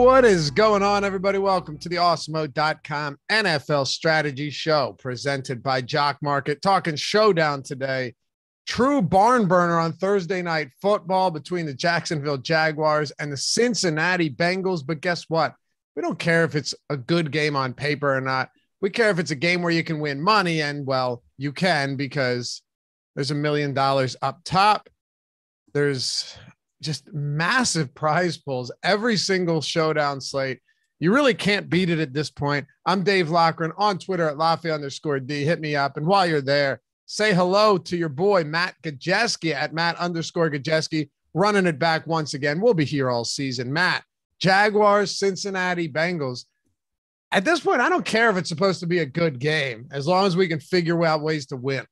What is going on, everybody? Welcome to the Awesemo.com NFL Strategy Show presented by Jock Market. Talking Showdown today. True barn burner on Thursday Night Football between the Jacksonville Jaguars and the Cincinnati Bengals. But guess what? We don't care if it's a good game on paper or not. We care if it's a game where you can win money, and, well, you can because there's $1 million up top. There's just massive prize pools every single Showdown slate. You really can't beat it at this point. I'm Dave Loughran on Twitter at Laffy_D. Hit me up. And while you're there, say hello to your boy, Matt Gajeski at Matt_Gajeski, running it back once again. We'll be here all season. Matt, Jaguars, Cincinnati Bengals. At this point, I don't care if it's supposed to be a good game, as long as we can figure out ways to win.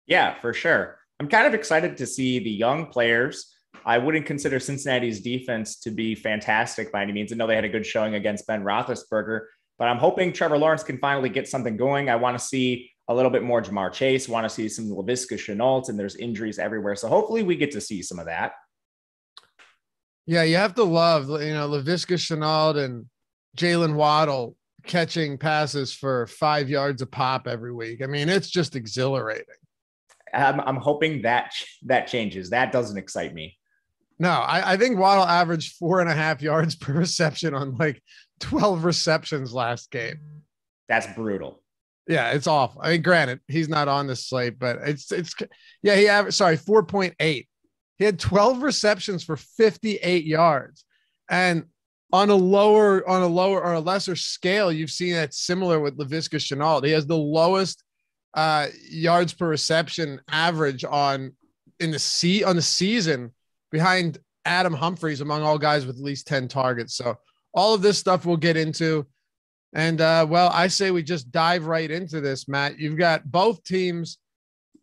Yeah, for sure. I'm kind of excited to see the young players. I wouldn't consider Cincinnati's defense to be fantastic by any means. I know they had a good showing against Ben Roethlisberger, but I'm hoping Trevor Lawrence can finally get something going. I want to see a little bit more Jamar Chase, want to see some Laviska Shenault, and there's injuries everywhere. So hopefully we get to see some of that. Yeah, you have to love, Laviska Shenault and Jalen Waddle catching passes for 5 yards a pop every week. I mean, it's just exhilarating. I'm hoping that changes. That doesn't excite me. No, I think Waddle averaged 4.5 yards per reception on like 12 receptions last game. That's brutal. Yeah, it's awful. I mean, granted, he's not on this slate, but he averaged 4.8. He had 12 receptions for 58 yards. And on a lower or a lesser scale, you've seen that similar with Laviska Shenault. He has the lowest yards per reception average on the season, behind Adam Humphries among all guys with at least 10 targets. So all of this stuff we'll get into. And I say we just dive right into this, Matt. You've got both teams.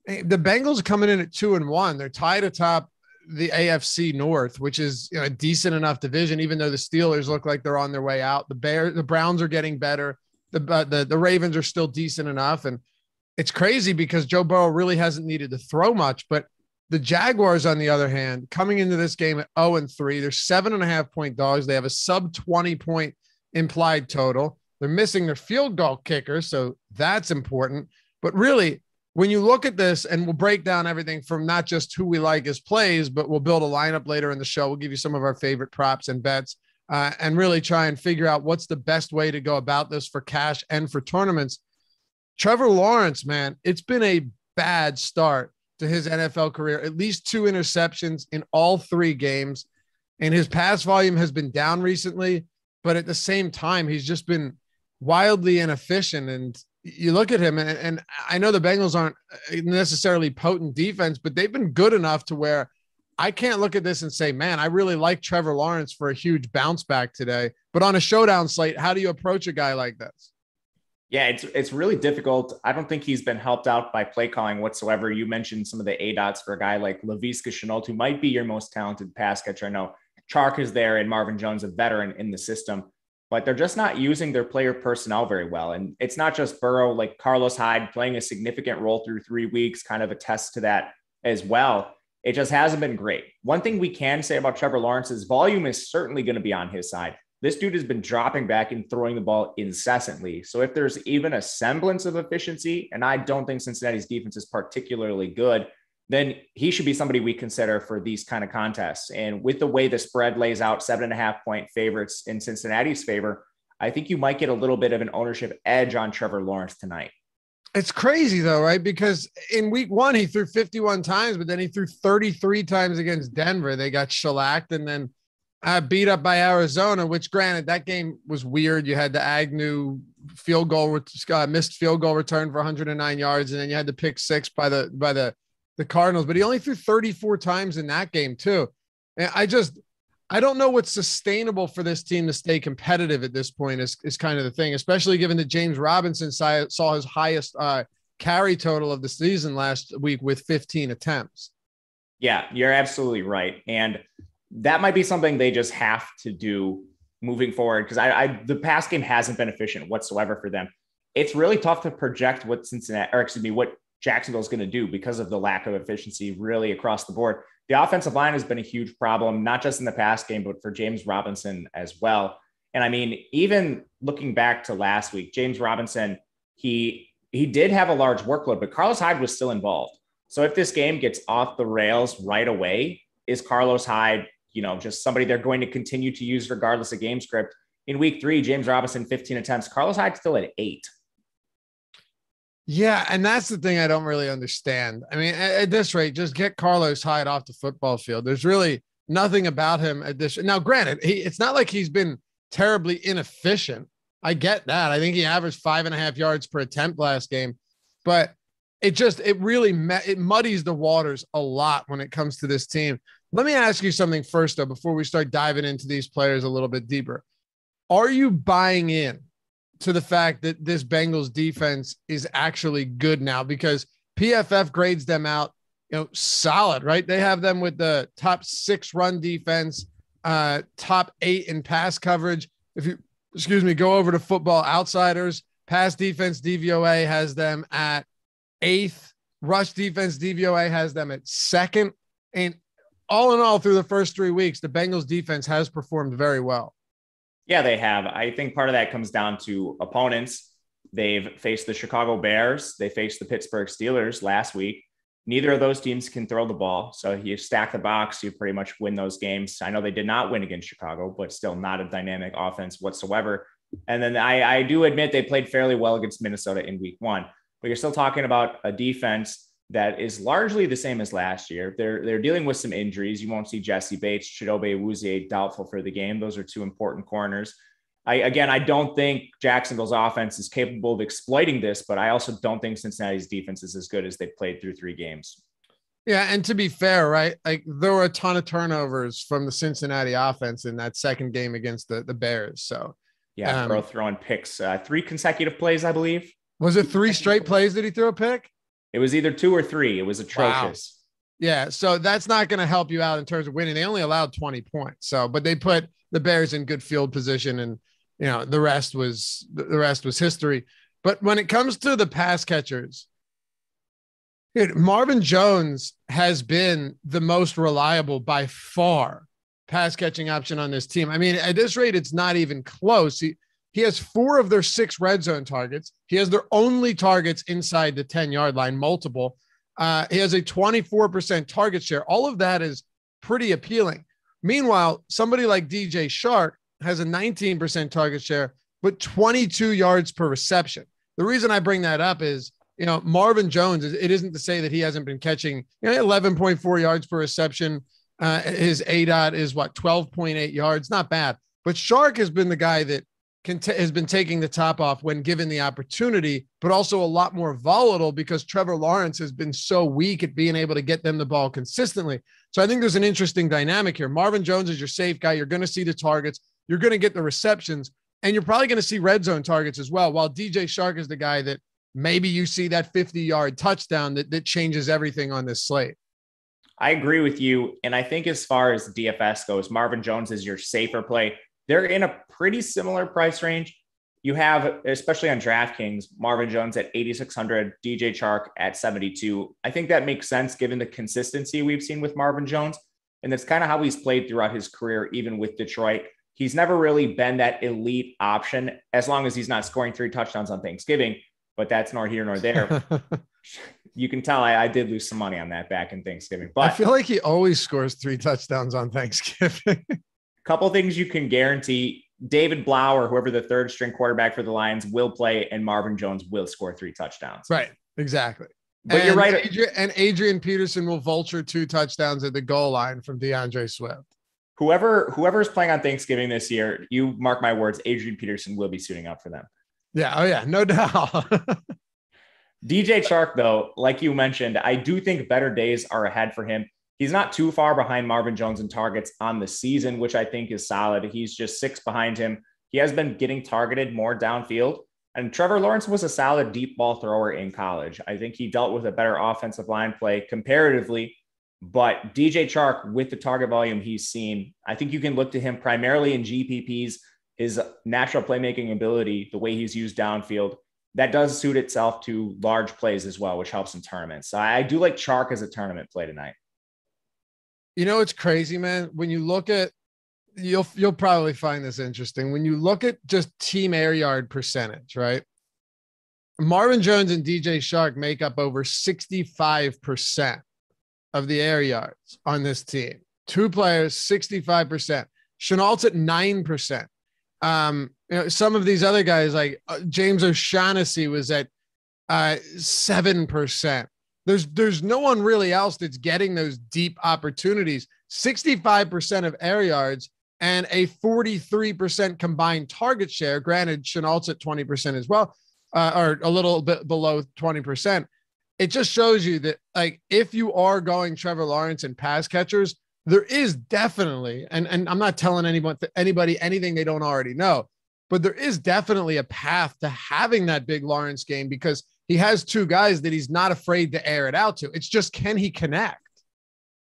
The Bengals are coming in at 2-1. They're tied atop the AFC North, which is a decent enough division, even though the Steelers look like they're on their way out. The Browns are getting better. The Ravens are still decent enough. And it's crazy because Joe Burrow really hasn't needed to throw much, but the Jaguars, on the other hand, coming into this game at 0-3, they're 7.5-point dogs. They have a sub 20-point implied total. They're missing their field goal kicker, so that's important. But really, when you look at this, and we'll break down everything from not just who we like as plays, but we'll build a lineup later in the show. We'll give you some of our favorite props and bets, and really try and figure out what's the best way to go about this for cash and for tournaments. Trevor Lawrence, man, it's been a bad start to his NFL career. At least 2 interceptions in all 3 games, and his pass volume has been down recently, but at the same time, he's just been wildly inefficient. And you look at him, and I know the Bengals aren't necessarily potent defense, but they've been good enough to where I can't look at this and say, man, I really like Trevor Lawrence for a huge bounce back today. But on a Showdown slate, how do you approach a guy like this? Yeah, it's really difficult. I don't think he's been helped out by play calling whatsoever. You mentioned some of the ADOTs for a guy like Laviska Shenault, who might be your most talented pass catcher. I know Chark is there and Marvin Jones, a veteran in the system, but they're just not using their player personnel very well. And it's not just Burrow, like Carlos Hyde playing a significant role through 3 weeks, kind of attests to that as well. It just hasn't been great. One thing we can say about Trevor Lawrence is volume is certainly going to be on his side. This dude has been dropping back and throwing the ball incessantly. So if there's even a semblance of efficiency, and I don't think Cincinnati's defense is particularly good, then he should be somebody we consider for these kind of contests. And with the way the spread lays out, 7.5-point favorites in Cincinnati's favor, I think you might get a little bit of an ownership edge on Trevor Lawrence tonight. It's crazy though, right? Because in week 1, he threw 51 times, but then he threw 33 times against Denver. They got shellacked and then beat up by Arizona, which granted that game was weird. You had the Agnew missed field goal return for 109 yards. And then you had the pick 6 by the Cardinals, but he only threw 34 times in that game too. And I don't know what's sustainable for this team to stay competitive at this point is kind of the thing, especially given that James Robinson saw his highest carry total of the season last week with 15 attempts. Yeah, you're absolutely right. And that might be something they just have to do moving forward, because the pass game hasn't been efficient whatsoever for them. It's really tough to project what Jacksonville is going to do because of the lack of efficiency really across the board. The offensive line has been a huge problem, not just in the pass game, but for James Robinson as well. And I mean, even looking back to last week, James Robinson, he did have a large workload, but Carlos Hyde was still involved. So if this game gets off the rails right away, is Carlos Hyde, just somebody they're going to continue to use regardless of game script? In week 3, James Robinson, 15 attempts. Carlos Hyde still at 8. Yeah, and that's the thing I don't really understand. I mean, at this rate, just get Carlos Hyde off the football field. There's really nothing about him at this. Now, granted, it's not like he's been terribly inefficient. I get that. I think he averaged 5.5 yards per attempt last game, but it really muddies the waters a lot when it comes to this team. Let me ask you something first, though, before we start diving into these players a little bit deeper. Are you buying in to the fact that this Bengals defense is actually good now? Because PFF grades them out, solid, right? They have them with the top 6 run defense, top 8 in pass coverage. If you, go over to Football Outsiders, pass defense DVOA has them at 8th. Rush defense DVOA has them at 2nd. And all in all, through the first 3 weeks, the Bengals defense has performed very well. Yeah, they have. I think part of that comes down to opponents. They've faced the Chicago Bears. They faced the Pittsburgh Steelers last week. Neither of those teams can throw the ball. So you stack the box, you pretty much win those games. I know they did not win against Chicago, but still not a dynamic offense whatsoever. And then I do admit they played fairly well against Minnesota in week 1, but you're still talking about a defense that is largely the same as last year. They're dealing with some injuries. You won't see Jesse Bates, Chidobe Awuzie doubtful for the game. Those are 2 important corners. I don't think Jacksonville's offense is capable of exploiting this, but I also don't think Cincinnati's defense is as good as they played through 3 games. Yeah, and to be fair, right, like there were a ton of turnovers from the Cincinnati offense in that second game against the Bears. So yeah, Burrow throwing picks, 3 consecutive plays, I believe. Was it 3 straight plays? Did he throw a pick? It was either 2 or 3. It was atrocious. Wow. Yeah, so that's not going to help you out in terms of winning. They only allowed 20 points. So, but they put the Bears in good field position, and the rest was history. But when it comes to the pass catchers, Marvin Jones has been the most reliable by far pass catching option on this team. I mean, at this rate, it's not even close. He has 4 of their 6 red zone targets. He has their only targets inside the 10-yard line, multiple. He has a 24% target share. All of that is pretty appealing. Meanwhile, somebody like DJ Shark has a 19% target share, but 22 yards per reception. The reason I bring that up is, Marvin Jones, it isn't to say that he hasn't been catching 11.4 yards per reception. His ADOT is 12.8 yards. Not bad. But Shark has been the guy that has been taking the top off when given the opportunity, but also a lot more volatile because Trevor Lawrence has been so weak at being able to get them the ball consistently. So I think there's an interesting dynamic here. Marvin Jones is your safe guy. You're going to see the targets. You're going to get the receptions, and you're probably going to see red zone targets as well, while DJ Shark is the guy that maybe you see that 50-yard touchdown that changes everything on this slate. I agree with you. And I think as far as DFS goes, Marvin Jones is your safer play. They're in a pretty similar price range. You have, especially on DraftKings, Marvin Jones at 8,600, DJ Chark at 72. I think that makes sense given the consistency we've seen with Marvin Jones. And that's kind of how he's played throughout his career, even with Detroit. He's never really been that elite option as long as he's not scoring 3 touchdowns on Thanksgiving, but that's nor here nor there. You can tell I did lose some money on that back in Thanksgiving. But I feel like he always scores 3 touchdowns on Thanksgiving. Couple things you can guarantee: David Blau or whoever the 3rd string quarterback for the Lions will play, and Marvin Jones will score 3 touchdowns. Right. Exactly. But you're right. Adrian Peterson will vulture 2 touchdowns at the goal line from DeAndre Swift. Whoever's playing on Thanksgiving this year, you mark my words, Adrian Peterson will be suiting up for them. Yeah. Oh yeah. No doubt. DJ Chark, though, like you mentioned, I do think better days are ahead for him. He's not too far behind Marvin Jones in targets on the season, which I think is solid. He's just 6 behind him. He has been getting targeted more downfield. And Trevor Lawrence was a solid deep ball thrower in college. I think he dealt with a better offensive line play comparatively. But DJ Chark, with the target volume he's seen, I think you can look to him primarily in GPPs. His natural playmaking ability, the way he's used downfield, that does suit itself to large plays as well, which helps in tournaments. So I do like Chark as a tournament play tonight. It's crazy, man. When you look at You'll probably find this interesting. When you look at just team air yard percentage, right? Marvin Jones and DJ Shark make up over 65% of the air yards on this team. Two players, 65%. Chenault's at 9%. Some of these other guys like James O'Shaughnessy was at 7%. There's no one really else that's getting those deep opportunities. 65% of air yards and a 43% combined target share. Granted, Chenault's at 20% as well, or a little bit below 20%. It just shows you that, like, if you are going Trevor Lawrence and pass catchers, there is definitely, and I'm not telling anybody anything they don't already know, but there is definitely a path to having that big Lawrence game because he has two guys that he's not afraid to air it out to. It's just, can he connect?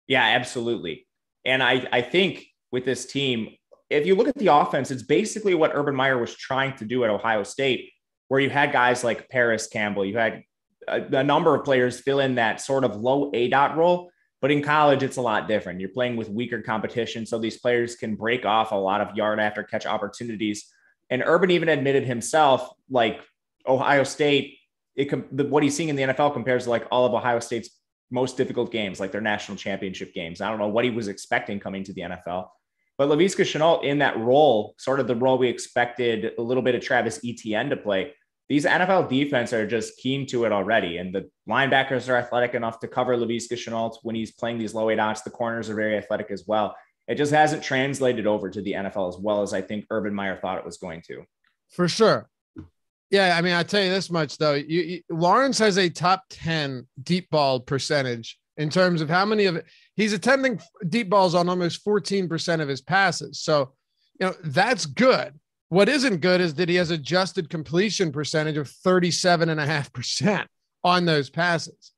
Yeah, absolutely. And I think with this team, if you look at the offense, it's basically what Urban Meyer was trying to do at Ohio State, where you had guys like Paris Campbell, you had a number of players fill in that sort of low ADOT role. But in college, it's a lot different. You're playing with weaker competition, so these players can break off a lot of yard after catch opportunities. And Urban even admitted himself, like Ohio State, what he's seeing in the NFL compares to like all of Ohio State's most difficult games, like their national championship games. I don't know what he was expecting coming to the NFL. But Laviska Shenault in that role, sort of the role we expected a little bit of Travis Etienne to play, these NFL defense are just keen to it already. And the linebackers are athletic enough to cover Laviska Shenault when he's playing these low ADOTs. The corners are very athletic as well. It just hasn't translated over to the NFL as well as I think Urban Meyer thought it was going to. For sure. Yeah, I mean, I'll tell you this much, though. Lawrence has a top 10 deep ball percentage in terms of how many of it. He's attempting deep balls on almost 14% of his passes. So, that's good. What isn't good is that he has adjusted completion percentage of 37.5% on those passes.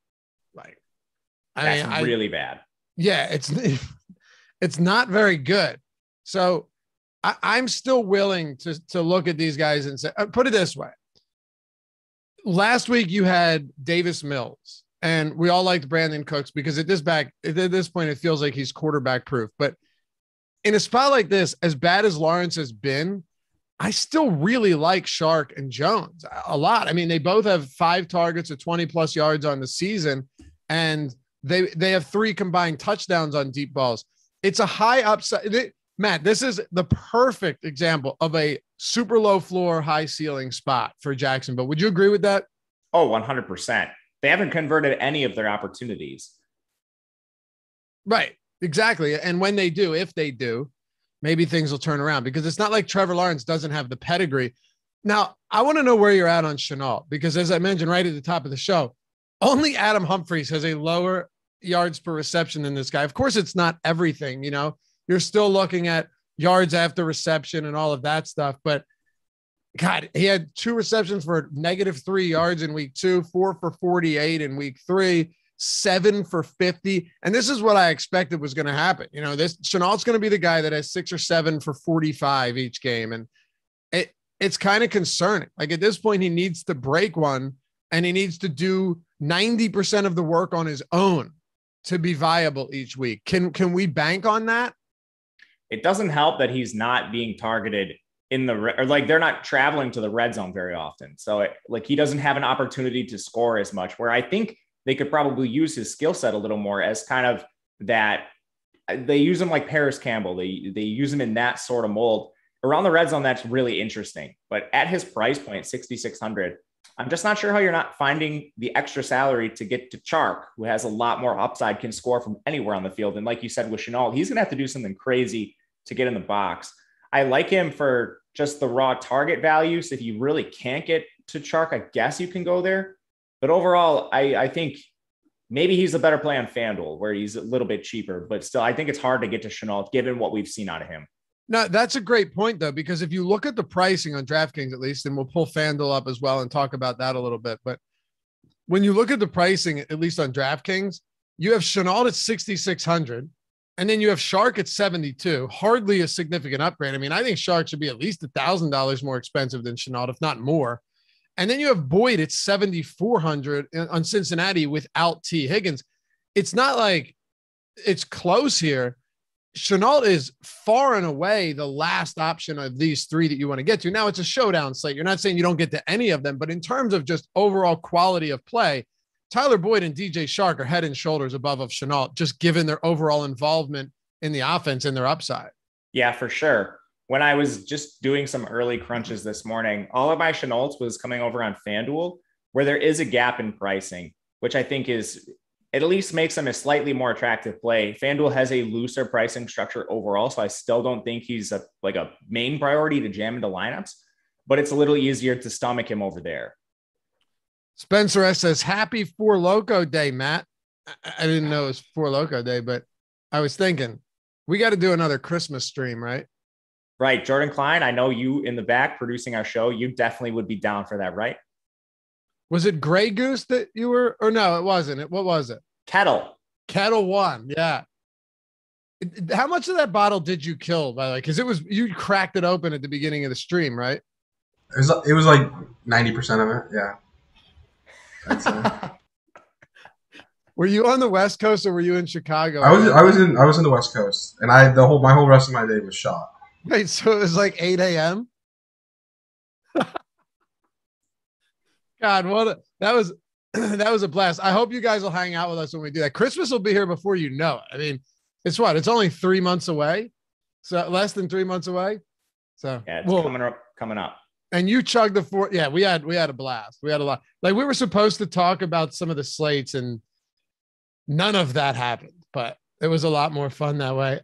Like, that's really bad. Yeah, it's not very good. So I'm still willing to look at these guys and say, put it this way. Last week you had Davis Mills, and we all liked Brandon Cooks because at this point, it feels like he's quarterback proof. But in a spot like this, as bad as Lawrence has been, I still really like Shark and Jones a lot. I mean, they both have 5 targets of 20 plus yards on the season, and they have 3 combined touchdowns on deep balls. It's a high upside. Matt, this is the perfect example of a super low floor, high ceiling spot for Jacksonville. Would you agree with that? Oh, 100%. They haven't converted any of their opportunities. Right. Exactly. And when they do, if they do, maybe things will turn around because it's not like Trevor Lawrence doesn't have the pedigree. Now, I want to know where you're at on Shenault because, as I mentioned right at the top of the show, only Adam Humphries has a lower yards per reception than this guy. Of course, it's not everything, You're still looking at yards after reception and all of that stuff. But, God, he had 2 receptions for -3 yards in week 2, 4 for 48 in week 3, 7 for 50. And this is what I expected was going to happen. This Chenault's going to be the guy that has 6 or 7 for 45 each game. And it's kind of concerning. Like, at this point, he needs to break one and he needs to do 90% of the work on his own to be viable each week. Can we bank on that? It doesn't help that he's not being targeted they're not traveling to the red zone very often. So he doesn't have an opportunity to score as much, where I think they could probably use his skill set a little more as kind of that. They use him like Paris Campbell. They use him in that sort of mold around the red zone. That's really interesting. But at his price point, 6,600, I'm just not sure how you're not finding the extra salary to get to Chark, who has a lot more upside, can score from anywhere on the field. And like you said with Shenault, he's going to have to do something crazy to get in the box. I like him for just the raw target value. So if you really can't get to Chark, I guess you can go there. But overall, I think maybe he's a better play on FanDuel where he's a little bit cheaper. But still, I think it's hard to get to Shenault given what we've seen out of him. No, that's a great point, though, because if you look at the pricing on DraftKings, at least, and we'll pull FanDuel up as well and talk about that a little bit. But when you look at the pricing, at least on DraftKings, you have Shenault at 6,600, and then you have Shark at 72. Hardly a significant upgrade. I mean, I think Shark should be at least $1,000 more expensive than Shenault, if not more. And then you have Boyd at 7,400 on Cincinnati without T. Higgins. It's not like it's close here. Chenault is far and away the last option of these three that you want to get to. Now it's a showdown slate. You're not saying you don't get to any of them, but in terms of just overall quality of play, Tyler Boyd and DJ Shark are head and shoulders above of Chenault, just given their overall involvement in the offense and their upside. Yeah, for sure. When I was just doing some early crunches this morning, all of my Chenaults was coming over on FanDuel, where there is a gap in pricing, which I think is, it at least makes him a slightly more attractive play. FanDuel has a looser pricing structure overall, so I still don't think he's a main priority to jam into lineups, but it's a little easier to stomach him over there. Spencer S says, happy Four Loco Day, Matt. I didn't know it was Four Loco Day, but I was thinking we got to do another Christmas stream, right? Right. Jordan Klein, I know you in the back producing our show. You definitely would be down for that, right? Was it Grey Goose that you were, or no, it wasn't. What was it? Kettle One. Yeah. How much of that bottle did you kill, by the way? Because you cracked it open at the beginning of the stream, right? It was like 90% of it. Yeah. Were you on the West Coast or were you in Chicago? I was in the West Coast, and my whole rest of my day was shot. Wait, so it was like 8 a.m. God, that was a blast. I hope you guys will hang out with us when we do that. Christmas will be here before you know it. I mean, it's only 3 months away, so less than 3 months away. So yeah, it's coming up. And you chugged the four. Yeah, we had a blast. We had a lot. Like we were supposed to talk about some of the slates, and none of that happened. But it was a lot more fun that way.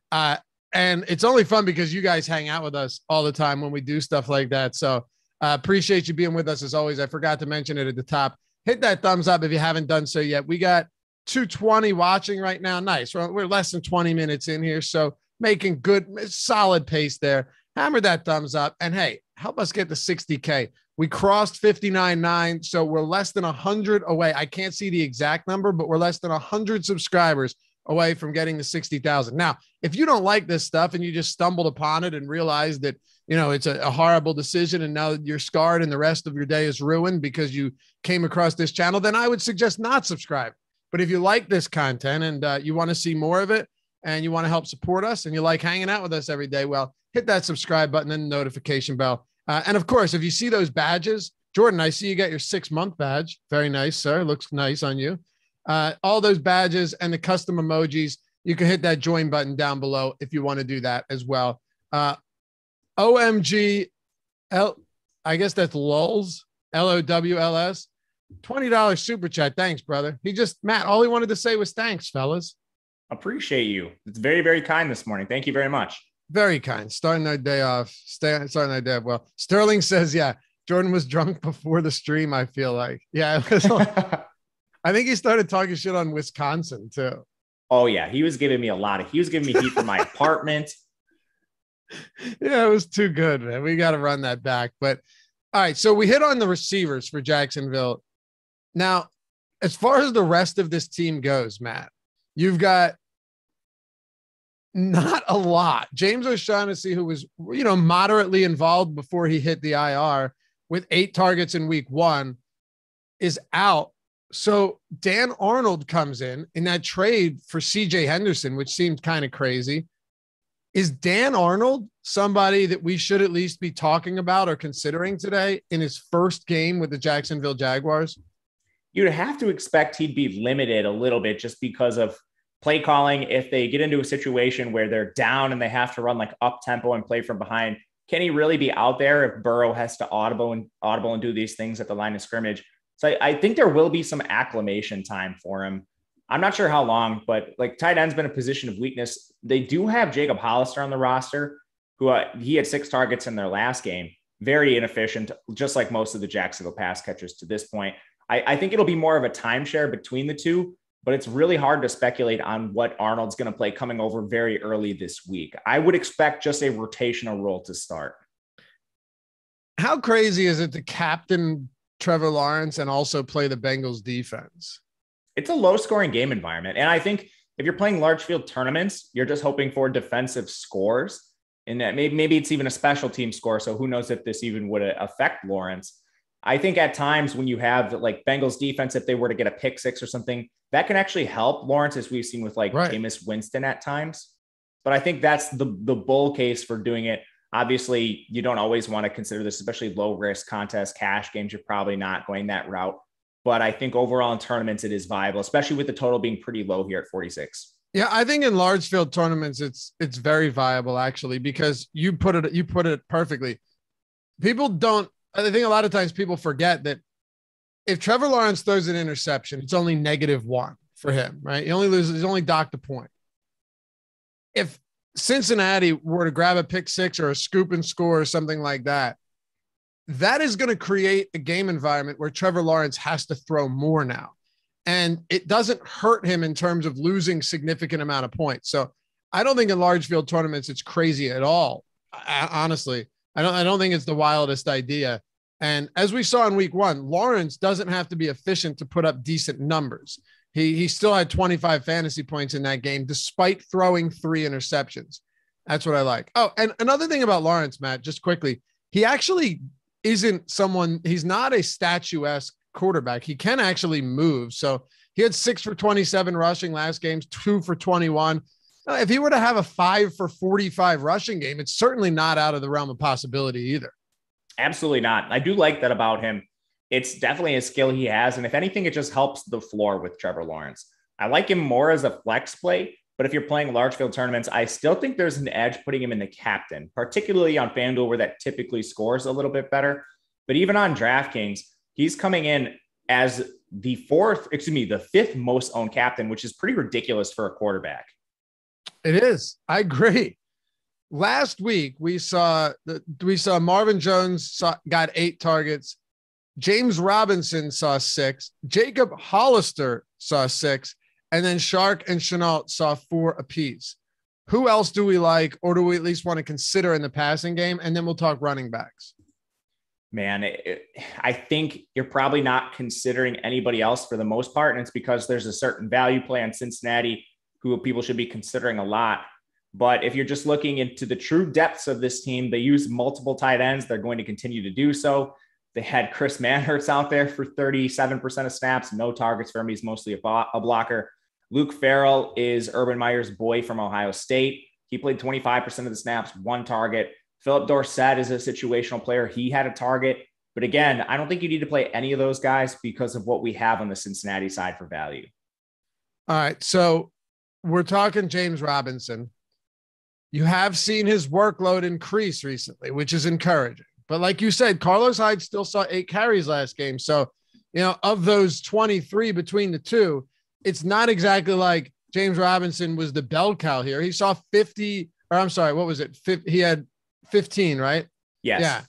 And it's only fun because you guys hang out with us all the time when we do stuff like that. So appreciate you being with us as always. I forgot to mention it at the top. Hit that thumbs up if you haven't done so yet. We got 220 watching right now. Nice. We're less than 20 minutes in here. So making good, solid pace there. Hammer that thumbs up. And hey, help us get to 60K. We crossed 59.9. So we're less than 100 away. I can't see the exact number, but we're less than 100 subscribers away from getting to 60,000. Now, if you don't like this stuff and you just stumbled upon it and realized that, it's a horrible decision and now you're scarred and the rest of your day is ruined because you came across this channel, then I would suggest not subscribe. But if you like this content and you want to see more of it and you want to help support us and you like hanging out with us every day, well, hit that subscribe button and the notification bell. And of course, if you see those badges, Jordan, I see you got your 6-month badge. Very nice, sir. Looks nice on you. All those badges and the custom emojis, you can hit that join button down below if you want to do that as well. OMG, I guess that's LOLs, LOWLS, $20 super chat. Thanks, brother. Matt, all he wanted to say was thanks, fellas. Appreciate you. It's very, very kind this morning. Thank you very much. Very kind. Starting our day off. Starting our day off well. Sterling says, yeah, Jordan was drunk before the stream, I feel like. Yeah, it was I think he started talking shit on Wisconsin too. Oh yeah. He was giving me heat for my apartment. Yeah, it was too good, man. We got to run that back. But all right. So we hit on the receivers for Jacksonville. Now, as far as the rest of this team goes, Matt, you've got not a lot. James O'Shaughnessy, who was, moderately involved before he hit the IR with 8 targets in week 1, is out. So Dan Arnold comes in that trade for CJ Henderson, which seemed kind of crazy. Is Dan Arnold somebody that we should at least be talking about or considering today in his first game with the Jacksonville Jaguars? You'd have to expect he'd be limited a little bit just because of play calling. If they get into a situation where they're down and they have to run like up tempo and play from behind, can he really be out there if Burrow has to audible and do these things at the line of scrimmage? So I think there will be some acclimation time for him. I'm not sure how long, but like tight end's been a position of weakness. They do have Jacob Hollister on the roster, who he had 6 targets in their last game. Very inefficient, just like most of the Jacksonville pass catchers to this point. I think it'll be more of a timeshare between the two, but it's really hard to speculate on what Arnold's going to play coming over very early this week. I would expect just a rotational role to start. How crazy is it to captain Trevor Lawrence and also play the Bengals defense? It's a low scoring game environment. And I think if you're playing large field tournaments, you're just hoping for defensive scores, and that maybe it's even a special team score. So who knows if this even would affect Lawrence. I think at times when you have like Bengals defense, if they were to get a pick 6 or something, that can actually help Lawrence, as we've seen with like Jameis Winston at times. But I think that's the bull case for doing it. Obviously, you don't always want to consider this, especially low risk contest cash games. You're probably not going that route. But I think overall in tournaments, it is viable, especially with the total being pretty low here at 46. Yeah, I think in large field tournaments, it's very viable actually, because you put it perfectly. People don't. I think a lot of times people forget that if Trevor Lawrence throws an interception, it's only -1 for him, right? He only loses. He's only docked a point. If Cincinnati were to grab a pick six or a scoop and score or something like that, that is going to create a game environment where Trevor Lawrence has to throw more now. And it doesn't hurt him in terms of losing significant amount of points. So I don't think in large field tournaments, it's crazy at all. Honestly, I don't think it's the wildest idea. And as we saw in week 1, Lawrence doesn't have to be efficient to put up decent numbers. He still had 25 fantasy points in that game, despite throwing 3 interceptions. That's what I like. Oh, and another thing about Lawrence, Matt, just quickly, he actually isn't someone, he's not a statuesque quarterback. He can actually move. So he had 6 for 27 rushing last game, 2 for 21. If he were to have a 5 for 45 rushing game, it's certainly not out of the realm of possibility either. Absolutely not. I do like that about him. It's definitely a skill he has. And if anything, it just helps the floor with Trevor Lawrence. I like him more as a flex play, but if you're playing large field tournaments, I still think there's an edge putting him in the captain, particularly on FanDuel where that typically scores a little bit better. But even on DraftKings, he's coming in as the 5th most owned captain, which is pretty ridiculous for a quarterback. It is. I agree. Last week, we saw Marvin Jones got 8 targets. James Robinson saw 6. Jacob Hollister saw 6. And then Shark and Chenault saw 4 apiece. Who else do we like, or do we at least want to consider in the passing game? And then we'll talk running backs. Man, I think you're probably not considering anybody else for the most part. And it's because there's a certain value play on Cincinnati who people should be considering a lot. But if you're just looking into the true depths of this team, they use multiple tight ends. They're going to continue to do so. They had Chris Manhertz out there for 37% of snaps, no targets for him. He's mostly a blocker. Luke Farrell is Urban Meyer's boy from Ohio State. He played 25% of the snaps, 1 target. Philip Dorsett is a situational player. He had a target. But again, I don't think you need to play any of those guys because of what we have on the Cincinnati side for value. All right. So we're talking James Robinson. You have seen his workload increase recently, which is encouraging. But like you said, Carlos Hyde still saw 8 carries last game. So, of those 23 between the two, it's not exactly like James Robinson was the bell cow here. He saw 50, or I'm sorry, what was it? He had 15, right? Yes. Yeah.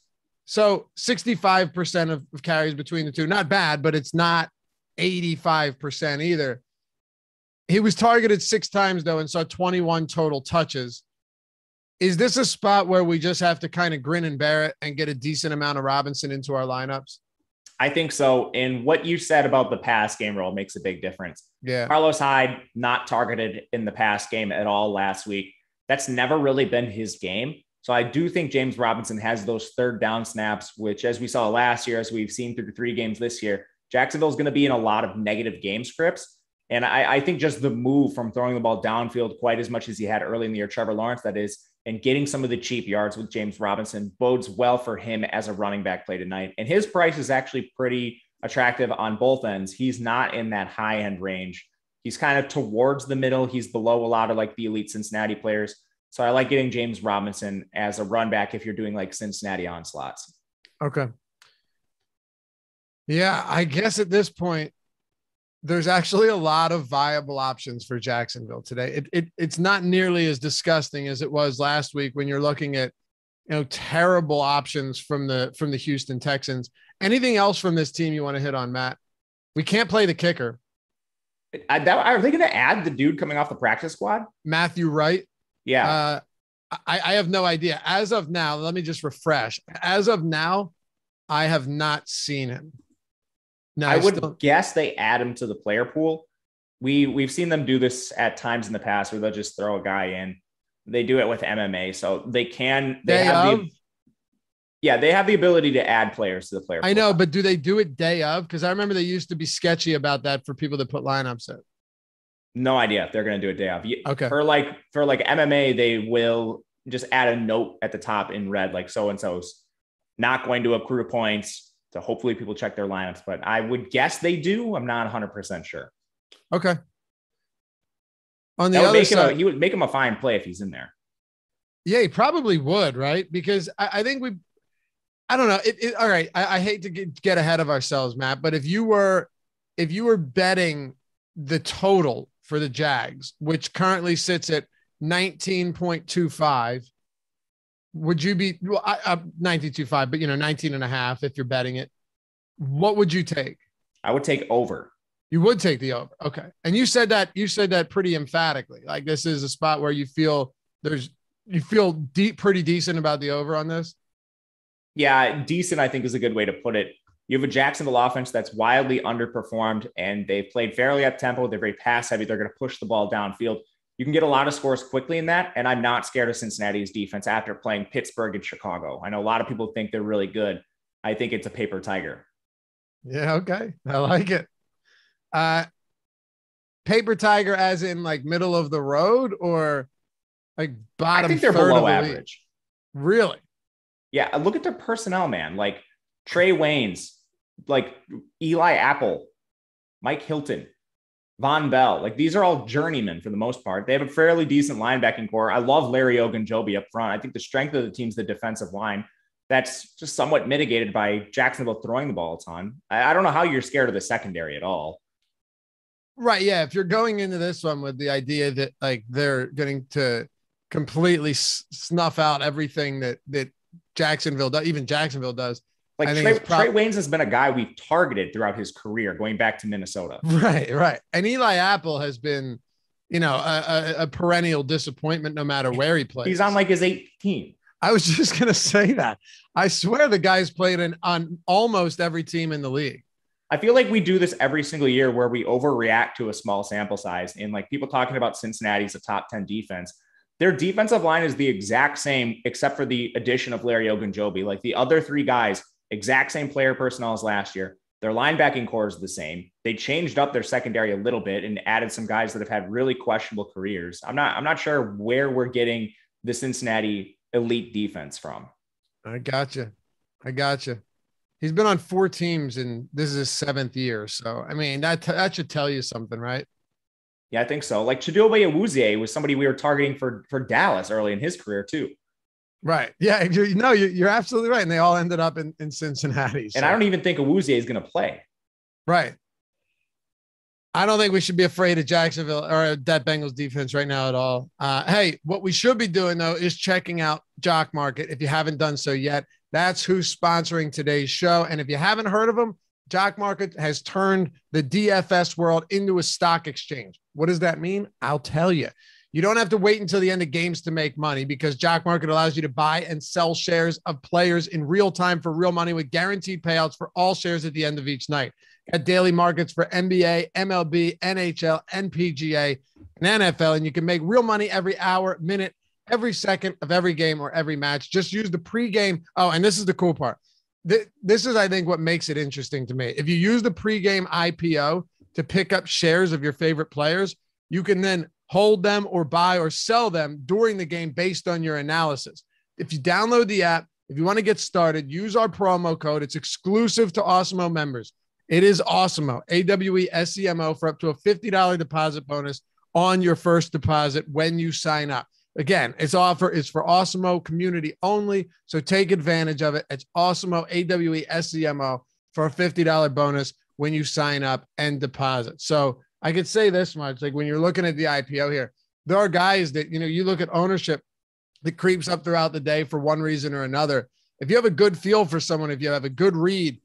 So 65% of carries between the two. Not bad, but it's not 85% either. He was targeted 6 times, though, and saw 21 total touches. Is this a spot where we just have to kind of grin and bear it and get a decent amount of Robinson into our lineups? I think so. And what you said about the pass game role makes a big difference. Yeah. Carlos Hyde not targeted in the pass game at all last week. That's never really been his game. So I do think James Robinson has those 3rd down snaps, which as we saw last year, as we've seen through 3 games this year, Jacksonville's going to be in a lot of negative game scripts. And I think just the move from throwing the ball downfield quite as much as he had early in the year, Trevor Lawrence, that is, and getting some of the cheap yards with James Robinson bodes well for him as a running back play tonight. And his price is actually pretty attractive on both ends. He's not in that high end range. He's kind of towards the middle. He's below a lot of like the elite Cincinnati players. So I like getting James Robinson as a run back if you're doing like Cincinnati onslaughts. Okay. Yeah, I guess at this point, there's actually a lot of viable options for Jacksonville today. It's not nearly as disgusting as it was last week when you're looking at, terrible options from the Houston Texans. Anything else from this team you want to hit on, Matt? We can't play the kicker. Are they going to add the dude coming off the practice squad? Matthew Wright? Yeah. I have no idea. As of now, let me just refresh. As of now, I have not seen him. No, I would guess they add him to the player pool. We've seen them do this at times in the past where they'll just throw a guy in. They do it with MMA, so they have the ability to add players to the player pool. I know, but do they do it day of? Because I remember they used to be sketchy about that for people that put lineups in. No idea if they're going to do a day off. Okay. For like MMA, they will just add a note at the top in red, like so-and-so's not going to accrue points. So hopefully people check their lineups, but I would guess they do. I'm not 100% sure. Okay. On the other side, he would make him a fine play if he's in there. Yeah, he probably would, right? Because I think I don't know. All right. I hate to get ahead of ourselves, Matt, but if you were betting the total for the Jags, which currently sits at 19.25, would you be 19.25, but 19.5 if you're betting it? What would you take? I would take over. You would take the over. Okay. And you said that pretty emphatically. Like this is a spot where you feel pretty decent about the over on this. Yeah, decent, I think, is a good way to put it. You have a Jacksonville offense that's wildly underperformed, and they've played fairly up tempo. They're very pass heavy. They're going to push the ball downfield. You can get a lot of scores quickly in that, and I'm not scared of Cincinnati's defense after playing Pittsburgh and Chicago. I know a lot of people think they're really good. I think it's a paper tiger. Yeah, okay. I like it. Paper tiger as in like middle of the road or like bottom? I think they're below average. Really? Yeah, look at their personnel, man. Like Trey Waynes, like Eli Apple, Mike Hilton, Von Bell. Like these are all journeymen for the most part. They have a fairly decent linebacking core. I love Larry Ogunjobi up front. I think the strength of the team's the defensive line. That's just somewhat mitigated by Jacksonville throwing the ball a ton. I don't know how you're scared of the secondary at all. Right. Yeah. If you're going into this one with the idea that like they're going to completely snuff out everything that Jacksonville does, even Jacksonville does. Like Trey Waynes has been a guy we've targeted throughout his career, going back to Minnesota. Right. And Eli Apple has been, a perennial disappointment no matter where he plays. He's on like his 8th team. I was just going to say that. I swear the guy's played on almost every team in the league. I feel like we do this every single year where we overreact to a small sample size. And like people talking about Cincinnati's a top 10 defense. Their defensive line is the exact same, except for the addition of Larry Ogunjobi. Like the other three guys, exact same player personnel as last year. Their linebacking core is the same. They changed up their secondary a little bit and added some guys that have had really questionable careers. I'm not sure where we're getting the Cincinnati elite defense from. I gotcha. He's been on 4 teams and this is his 7th year. So, I mean, that should tell you something, right? Yeah, I think so. Like Chidobe Awuzie was somebody we were targeting for Dallas early in his career too. Right. Yeah. You're absolutely right. And they all ended up in Cincinnati. So. And I don't even think Awuzie is going to play. Right. I don't think we should be afraid of Jacksonville or that Bengals defense right now at all. Hey, what we should be doing though is checking out Jock Market. If you haven't done so yet, that's who's sponsoring today's show. And if you haven't heard of them, Jock Market has turned the DFS world into a stock exchange. What does that mean? I'll tell you. You don't have to wait until the end of games to make money because Jock Market allows you to buy and sell shares of players in real time for real money with guaranteed payouts for all shares at the end of each night. Got daily markets for NBA, MLB, NHL, NPGA, and NFL, and you can make real money every hour, minute, every second of every game or every match. Just use the pregame. Oh, and this is the cool part. This is, I think, what makes it interesting to me. If you use the pregame IPO to pick up shares of your favorite players, you can then hold them or buy or sell them during the game based on your analysis. If you download the app, if you want to get started, use our promo code. It's exclusive to Awesemo members. It is Awesemo, AWESEMO, for up to a $50 deposit bonus on your first deposit when you sign up. Again, it's for Awesemo community only, so take advantage of it. It's Awesemo, AWESEMO, for a $50 bonus when you sign up and deposit. So I could say this much, like when you're looking at the IPO here, there are guys that, you look at ownership that creeps up throughout the day for one reason or another. If you have a good feel for someone, if you have a good read,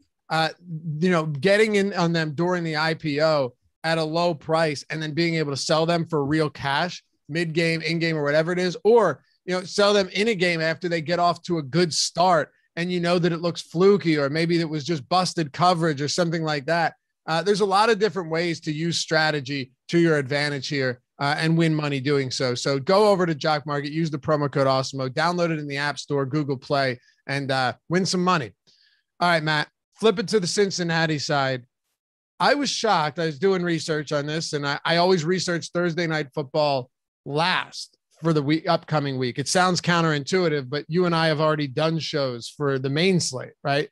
getting in on them during the IPO at a low price and then being able to sell them for real cash, mid-game, in-game, or whatever it is, or, sell them in a game after they get off to a good start and that it looks fluky or maybe it was just busted coverage or something like that. There's a lot of different ways to use strategy to your advantage here and win money doing so. So go over to Jock Market, use the promo code Awesemo, download it in the App Store, Google Play, and win some money. All right, Matt, flip it to the Cincinnati side. I was shocked. I was doing research on this, and I always research Thursday night football last for the upcoming week. It sounds counterintuitive, but you and I have already done shows for the main slate, right?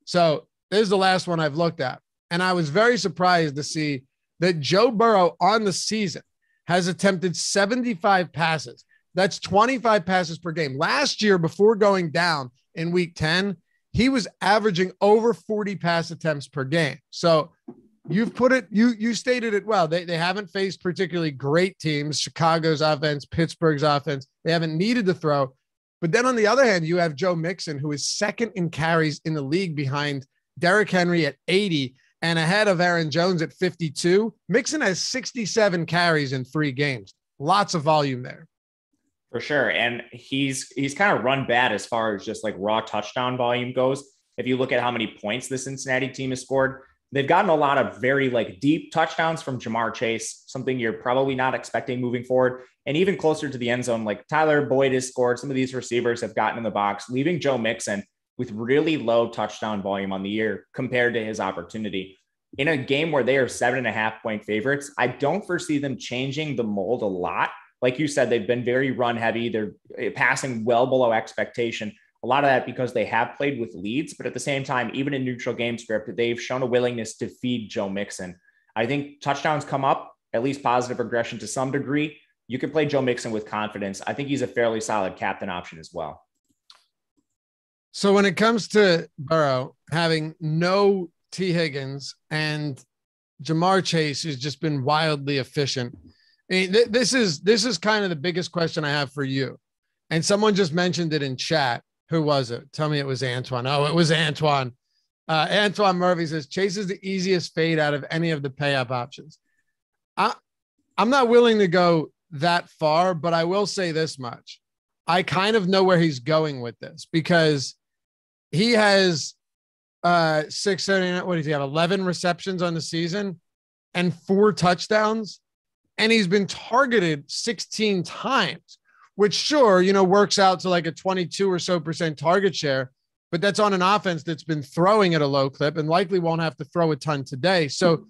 So this is the last one I've looked at. And I was very surprised to see that Joe Burrow on the season has attempted 75 passes. That's 25 passes per game. Last year, before going down in week 10, he was averaging over 40 pass attempts per game. So you've put it, you stated it well. They haven't faced particularly great teams, Chicago's offense, Pittsburgh's offense. They haven't needed to throw. But then on the other hand, you have Joe Mixon, who is second in carries in the league behind Derrick Henry at 80 and ahead of Aaron Jones at 52. Mixon has 67 carries in 3 games. Lots of volume there. For sure. And he's kind of run bad as far as just like raw touchdown volume goes. If you look at how many points the Cincinnati team has scored, they've gotten a lot of very like deep touchdowns from Jamar Chase, something you're probably not expecting moving forward. And even closer to the end zone, like Tyler Boyd has scored. Some of these receivers have gotten in the box, leaving Joe Mixon with really low touchdown volume on the year compared to his opportunity. In a game where they are 7.5-point favorites, I don't foresee them changing the mold a lot. Like you said, they've been very run heavy. They're passing well below expectation. A lot of that because they have played with leads, but at the same time, even in neutral game script, they've shown a willingness to feed Joe Mixon. I think touchdowns come up, at least positive regression to some degree. You can play Joe Mixon with confidence. I think he's a fairly solid captain option as well. So when it comes to Burrow having no T. Higgins and Jamar Chase, who's just been wildly efficient, I mean, this is kind of the biggest question I have for you. And someone just mentioned it in chat. Who was it? Tell me it was Antoine. Oh, it was Antoine. Antoine Murphy says Chase is the easiest fade out of any of the pay-up options. I'm not willing to go that far, but I will say this much. I kind of know where he's going with this because he has 679. What does he have? 11 receptions on the season and 4 touchdowns. And he's been targeted 16 times, which sure, works out to like a 22 or so % target share, but that's on an offense that's been throwing at a low clip and likely won't have to throw a ton today. So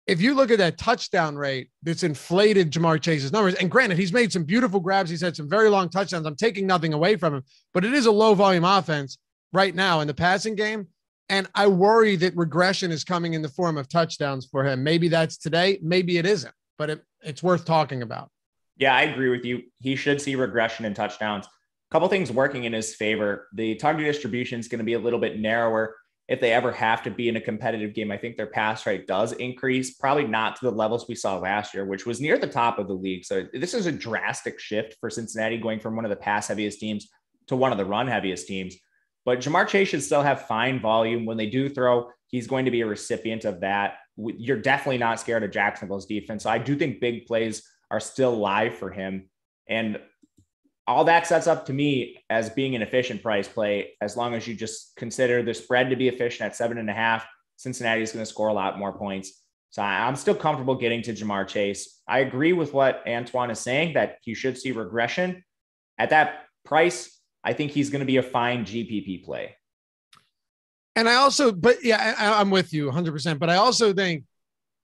if you look at that touchdown rate, that's inflated Jamar Chase's numbers. And granted, he's made some beautiful grabs. He's had some very long touchdowns. I'm taking nothing away from him, but it is a low volume offense right now in the passing game. And I worry that regression is coming in the form of touchdowns for him. Maybe that's today. Maybe it isn't, but it's worth talking about. Yeah, I agree with you. He should see regression in touchdowns. A couple things working in his favor. The target distribution is going to be a little bit narrower. If they ever have to be in a competitive game, I think their pass rate does increase, probably not to the levels we saw last year, which was near the top of the league. So this is a drastic shift for Cincinnati going from one of the pass heaviest teams to one of the run heaviest teams. But Jamar Chase should still have fine volume. When they do throw, he's going to be a recipient of that. You're definitely not scared of Jacksonville's defense. So I do think big plays are still live for him. And all that sets up to me as being an efficient price play, as long as you just consider the spread to be efficient at 7.5. Cincinnati is going to score a lot more points. So I'm still comfortable getting to Jamar Chase. I agree with what Antoine is saying, that you should see regression. At that price, I think he's going to be a fine GPP play. And I'm with you 100%, but I also think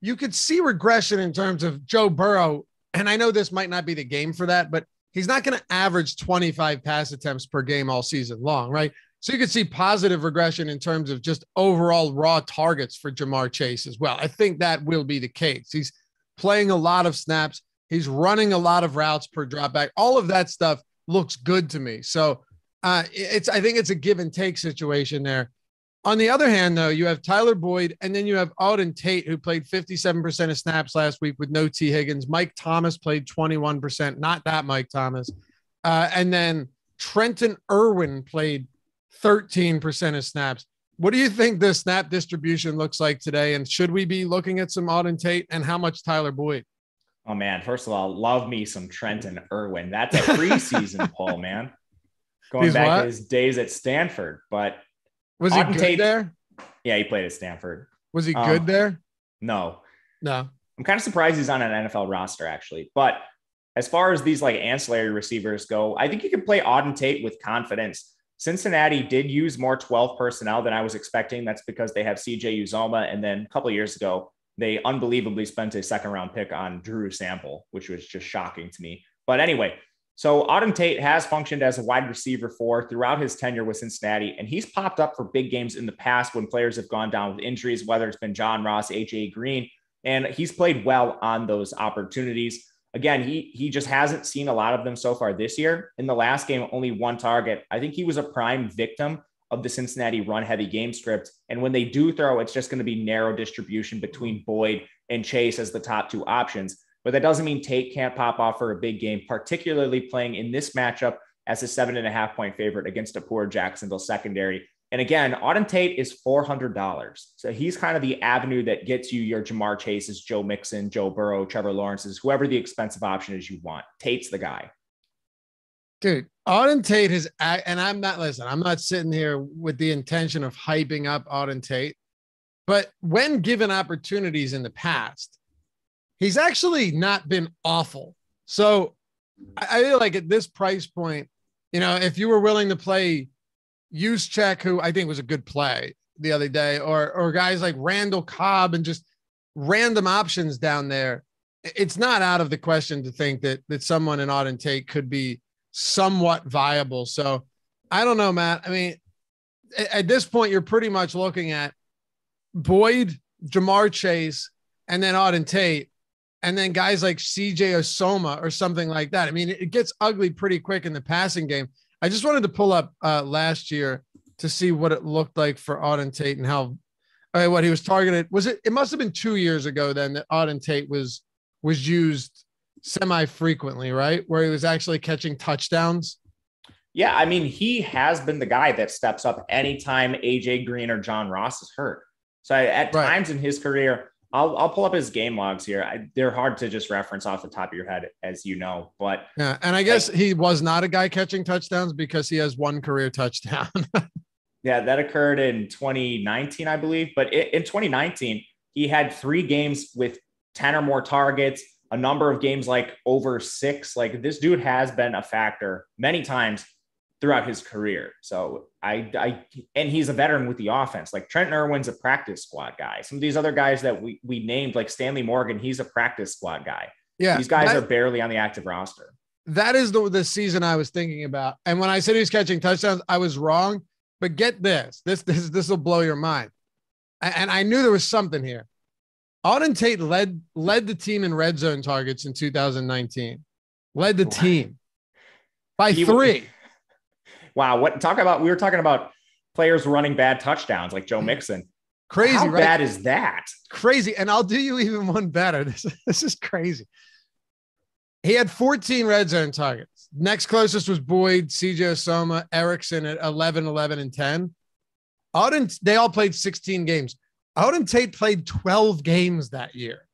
you could see regression in terms of Joe Burrow. And I know this might not be the game for that, but he's not going to average 25 pass attempts per game all season long, right? So you could see positive regression in terms of just overall raw targets for Jamar Chase as well. I think that will be the case. He's playing a lot of snaps. He's running a lot of routes per dropback. All of that stuff looks good to me. So I think it's a give and take situation there. On the other hand, though, you have Tyler Boyd, and then you have Auden Tate, who played 57% of snaps last week with no T. Higgins. Mike Thomas played 21%, not that Mike Thomas. And then Trenton Irwin played 13% of snaps. What do you think the snap distribution looks like today? And should we be looking at some Auden Tate, and how much Tyler Boyd? Oh, man. First of all, love me some Trenton Irwin. That's a preseason poll, man. Going back to his days at Stanford. But was he good there? Yeah, he played at Stanford. Was he good there? No. I'm kind of surprised he's on an NFL roster, actually. But as far as these like ancillary receivers go, I think you can play Auden Tate with confidence. Cincinnati did use more 12 personnel than I was expecting. That's because they have CJ Uzoma. And then a couple of years ago, they unbelievably spent a second round pick on Drew Sample, which was just shocking to me. But anyway, so Auden Tate has functioned as a wide receiver 4 throughout his tenure with Cincinnati, and he's popped up for big games in the past when players have gone down with injuries, whether it's been John Ross, AJ Green, and he's played well on those opportunities. Again, he just hasn't seen a lot of them so far this year. In the last game, only 1 target. I think he was a prime victim of the Cincinnati run-heavy game script, and when they do throw, it's just going to be narrow distribution between Boyd and Chase as the top 2 options. But that doesn't mean Tate can't pop off for a big game, particularly playing in this matchup as a 7.5-point favorite against a poor Jacksonville secondary. And again, Auden Tate is $400. So he's kind of the avenue that gets you your Jamar Chases, Joe Mixon, Joe Burrow, Trevor Lawrence's, whoever the expensive option is you want. Tate's the guy. Dude, Auden Tate has, and I'm not sitting here with the intention of hyping up Auden Tate, but when given opportunities in the past, he's actually not been awful. So I feel like at this price point, if you were willing to play Juszczyk, who I think was a good play the other day, or guys like Randall Cobb and just random options down there, it's not out of the question to think that someone in Auden Tate could be somewhat viable. So I don't know, Matt. I mean, at this point, you're pretty much looking at Boyd, Jamar Chase, and then Auden Tate, and then guys like CJ Osoma or something like that. I mean, it gets ugly pretty quick in the passing game. I just wanted to pull up last year to see what it looked like for Auden Tate and what he was targeted. It must have been 2 years ago then that Auden Tate was used semi-frequently, right? Where he was actually catching touchdowns. Yeah, I mean, he has been the guy that steps up anytime AJ Green or John Ross is hurt. So at times in his career, I'll pull up his game logs here. They're hard to just reference off the top of your head, as you know. But yeah, and I guess he was not a guy catching touchdowns because he has 1 career touchdown. Yeah, that occurred in 2019, I believe. But in 2019, he had 3 games with 10 or more targets, a number of games like over 6. Like, this dude has been a factor many times throughout his career. So and he's a veteran with the offense. Like, Trent Irwin's a practice squad guy. Some of these other guys that we named, like Stanley Morgan, he's a practice squad guy. Yeah. These guys are barely on the active roster. That is the season I was thinking about. And when I said he was catching touchdowns, I was wrong. But get this will blow your mind. And I knew there was something here. Auden Tate led the team in red zone targets in 2019. Led the team by 3. Wow. We were talking about players running bad touchdowns like Joe Mixon. Crazy. How right? bad is that? Crazy. And I'll do you even one better. This is crazy. He had 14 red zone targets. Next closest was Boyd, CJ Osoma, Erickson at 11, 11, and 10. They all played 16 games. Auden Tate played 12 games that year.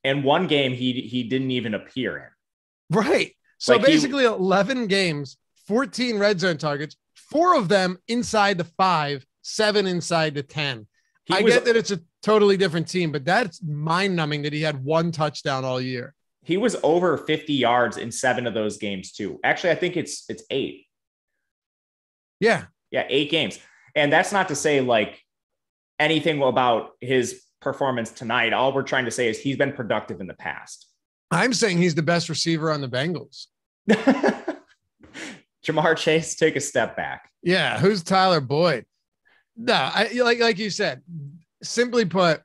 And 1 game he didn't even appear in. Right. So basically 11 games, 14 red zone targets, 4 of them inside the 5, 7 inside the 10. I get that it's a totally different team, but that's mind-numbing that he had 1 touchdown all year. He was over 50 yards in 7 of those games too. Actually, I think it's 8. Yeah. Yeah, 8 games. And that's not to say like anything about his performance tonight. All we're trying to say is he's been productive in the past. I'm saying he's the best receiver on the Bengals. Jamar Chase, take a step back. Yeah. Who's Tyler Boyd? No, like you said, simply put,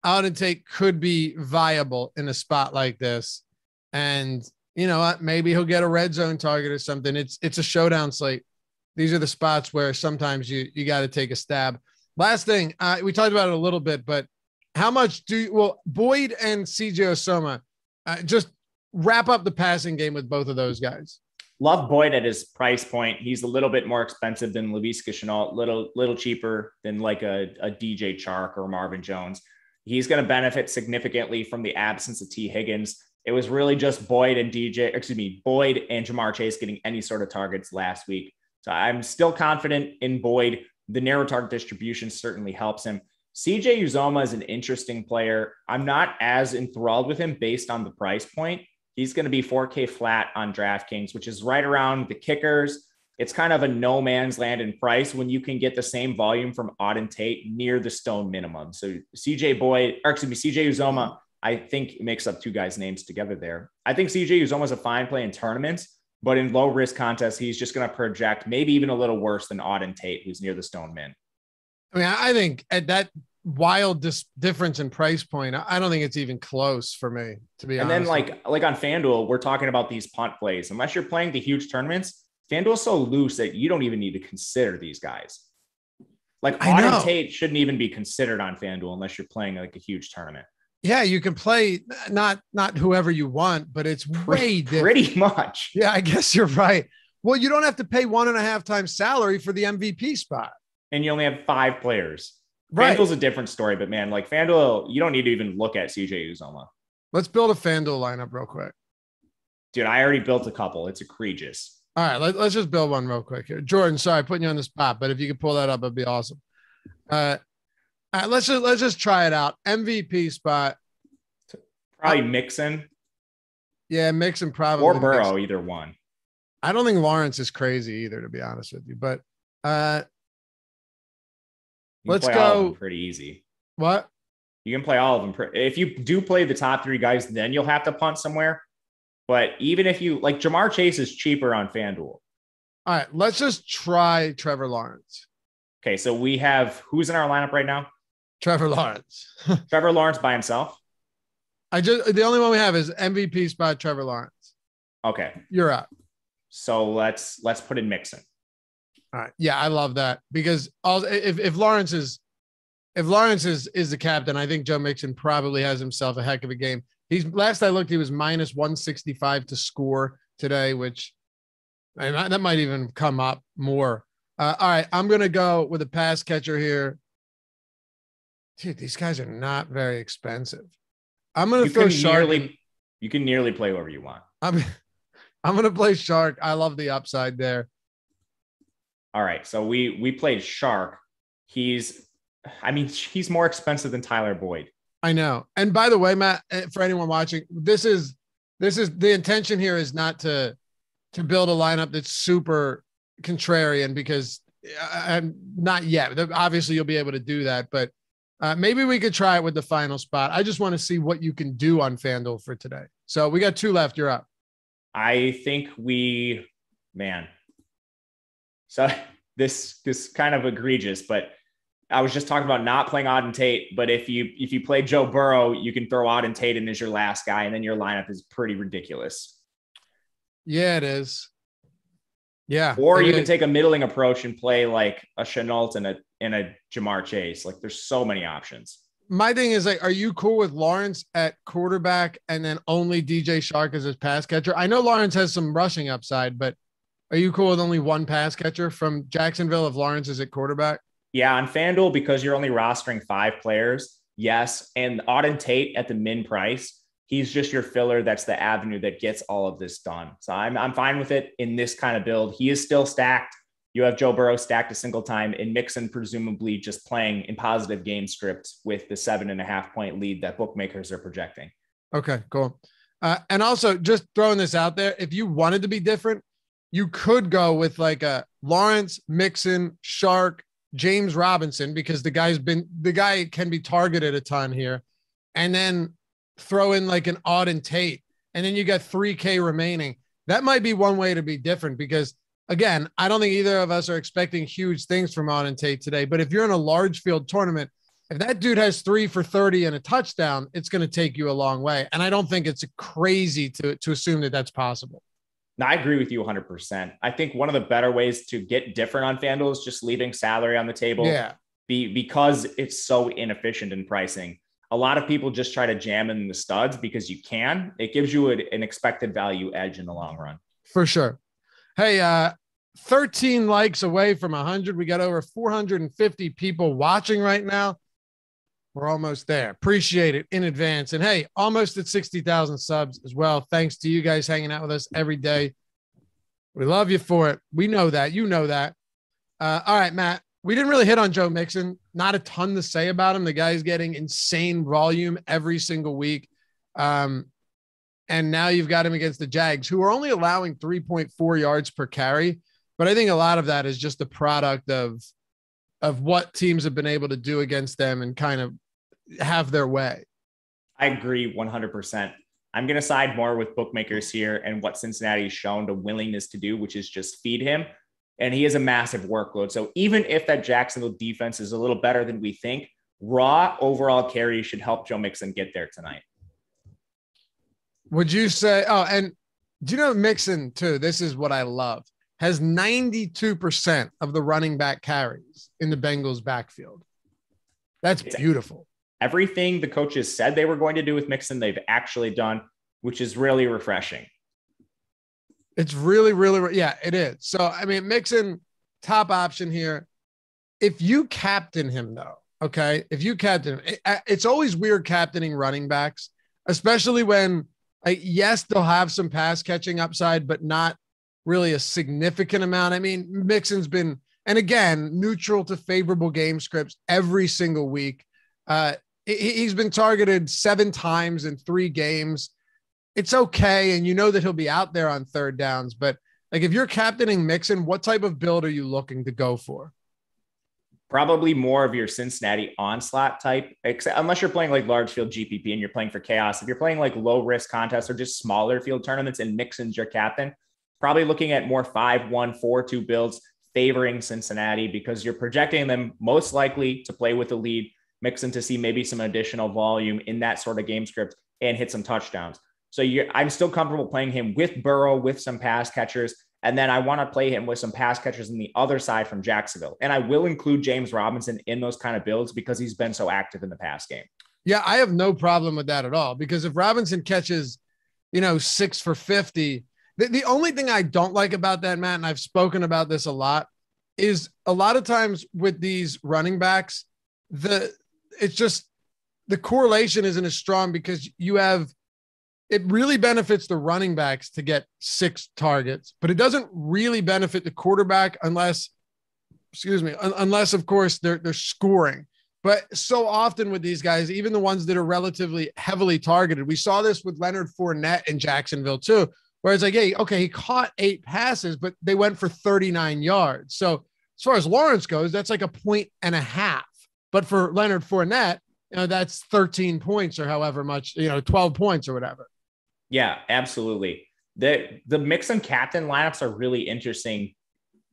Auden Tate could be viable in a spot like this. And you know what? Maybe he'll get a red zone target or something. It's a showdown slate. These are the spots where sometimes you got to take a stab. Last thing, we talked about it a little bit, but how much Boyd and CJ Osoma, just wrap up the passing game with both of those guys. Love Boyd at his price point. He's a little bit more expensive than Laviska Shenault, little cheaper than like a DJ Chark or Marvin Jones. He's going to benefit significantly from the absence of T. Higgins. It was really just Boyd and Jamar Chase getting any sort of targets last week. So I'm still confident in Boyd. The narrow target distribution certainly helps him. CJ Uzoma is an interesting player. I'm not as enthralled with him based on the price point. He's going to be $4K flat on DraftKings, which is right around the kickers, It's kind of a no man's land in price when you can get the same volume from Auden Tate near the stone minimum. So CJ Uzoma, I think mix up two guys' names together there. I think CJ Uzoma is a fine play in tournaments, but in low risk contests, he's just going to project maybe even a little worse than Auden Tate, who's near the stone min. I mean, I think at that wild difference in price point, I don't think it's even close for me, to be honest. And then like on FanDuel, we're talking about these punt plays. Unless you're playing the huge tournaments, FanDuel's so loose that you don't even need to consider these guys. Like Auden Tate shouldn't even be considered on FanDuel unless you're playing like a huge tournament. Yeah, you can play not whoever you want, but it's way different. Pretty much. Yeah, I guess you're right. Well, you don't have to pay 1.5 times salary for the MVP spot. And you only have 5 players. Right. FanDuel's a different story, but man, like FanDuel, you don't need to even look at CJ Uzoma. Let's build a FanDuel lineup real quick. Dude, I already built a couple. It's egregious. All right, let's just build one real quick here. Jordan, sorry, putting you on the spot, but if you could pull that up, it'd be awesome. Let's just try it out. MVP spot. Probably Mixon. Yeah, Mixon probably. Or Burrow, either one. I don't think Lawrence is crazy either, to be honest with you. But let's go. Pretty easy. What? You can play all of them. If you do play the top 3 guys, then you'll have to punt somewhere. But even if you like, Jamar Chase is cheaper on FanDuel. All right, let's just try Trevor Lawrence. Okay, so we have who's in our lineup right now? Trevor Lawrence. Trevor Lawrence by himself. The only one we have is MVP spot Trevor Lawrence. Okay, you're up. So let's put in Mixon. All right, yeah, I love that because if Lawrence is the captain, I think Joe Mixon probably has himself a heck of a game. Last I looked, he was minus 165 to score today, which that might even come up more. All right, I'm going to go with a pass catcher here. Dude, these guys are not very expensive. I'm going to throw Shark. You can nearly play whoever you want. I'm going to play Shark. I love the upside there. All right, so we played Shark. He's more expensive than Tyler Boyd. I know. And by the way, Matt, for anyone watching, this is the intention here is not to build a lineup that's super contrarian because I'm not yet. Obviously, you'll be able to do that, but maybe we could try it with the final spot. I just want to see what you can do on FanDuel for today. So we got 2 left. You're up. I think so this kind of egregious, but I was just talking about not playing Auden Tate, but if you play Joe Burrow, you can throw Auden Tate in as your last guy, and then your lineup is pretty ridiculous. Yeah, it is. Yeah. Or you can take a middling approach and play like a Chenault and a Jamar Chase. Like there's so many options. My thing is like, are you cool with Lawrence at quarterback and then only DJ Shark as his pass catcher? I know Lawrence has some rushing upside, but are you cool with only one pass catcher from Jacksonville if Lawrence is at quarterback? Yeah, on FanDuel, because you're only rostering 5 players, yes. And Auden Tate at the min price, he's just your filler. That's the avenue that gets all of this done. So I'm fine with it in this kind of build. He is still stacked. You have Joe Burrow stacked a single time, and Mixon presumably just playing in positive game scripts with the 7.5 point lead that bookmakers are projecting. Okay, cool. And also just throwing this out there, if you wanted to be different, you could go with like a Lawrence, Mixon, Shark, James Robinson, because the guy can be targeted a ton here, and then throw in like an Auden Tate, and then you got 3K remaining. That might be one way to be different because again, I don't think either of us are expecting huge things from Auden Tate today, but if you're in a large field tournament, if that dude has 3 for 30 and a touchdown, it's going to take you a long way. And I don't think it's crazy to assume that that's possible. No, I agree with you 100%. I think one of the better ways to get different on FanDuel is just leaving salary on the table. Yeah. Because it's so inefficient in pricing. A lot of people just try to jam in the studs because you can. It gives you an expected value edge in the long run. For sure. Hey, 13 likes away from 100. We got over 450 people watching right now. We're almost there. Appreciate it in advance. And hey, almost at 60,000 subs as well. Thanks to you guys hanging out with us every day. We love you for it. We know that. You know that. All right, Matt. We didn't really hit on Joe Mixon. Not a ton to say about him. The guy's getting insane volume every single week. And now you've got him against the Jags, who are only allowing 3.4 yards per carry. But I think a lot of that is just the product of what teams have been able to do against them and kind of have their way. I agree 100%. I'm going to side more with bookmakers here and what Cincinnati has shown the willingness to do, which is just feed him. And he has a massive workload. So even if that Jacksonville defense is a little better than we think, raw overall carries should help Joe Mixon get there tonight. Would you say, and do you know Mixon too? This is what I love. Has 92% of the running back carries in the Bengals backfield. That's beautiful. Everything the coaches said they were going to do with Mixon, they've actually done, which is really refreshing. It's really, really, yeah, it is. So, I mean, Mixon, top option here. If you captain him, though, okay, if you captain him, it's always weird captaining running backs, especially when, yes, they'll have some pass catching upside, but not really a significant amount. I mean, Mixon's been, and again, neutral to favorable game scripts every single week. He's been targeted 7 times in 3 games. It's okay. And you know that he'll be out there on third downs, but like if you're captaining Mixon, what type of build are you looking to go for? Probably more of your Cincinnati onslaught type, unless you're playing like large field GPP and you're playing for chaos. If you're playing like low risk contests or just smaller field tournaments and Mixon's your captain, probably looking at more 5-1, 4-2 builds favoring Cincinnati because you're projecting them most likely to play with the lead, Mixon to see maybe some additional volume in that sort of game script and hit some touchdowns. So I'm still comfortable playing him with Burrow, with some pass catchers. And then I want to play him with some pass catchers on the other side from Jacksonville. And I will include James Robinson in those kind of builds because he's been so active in the pass game. Yeah, I have no problem with that at all. Because if Robinson catches, 6 for 50, the only thing I don't like about that, Matt, and I've spoken about this a lot, is a lot of times with these running backs, it's just the correlation isn't as strong because it really benefits the running backs to get 6 targets, but it doesn't really benefit the quarterback unless of course they're scoring. But so often with these guys, even the ones that are relatively heavily targeted, we saw this with Leonard Fournette in Jacksonville too, where it's like, hey, okay, he caught 8 passes, but they went for 39 yards. So as far as Lawrence goes, that's like a 1.5. But for Leonard Fournette, that's 13 points or however much, 12 points or whatever. Yeah, absolutely. The Mixon captain lineups are really interesting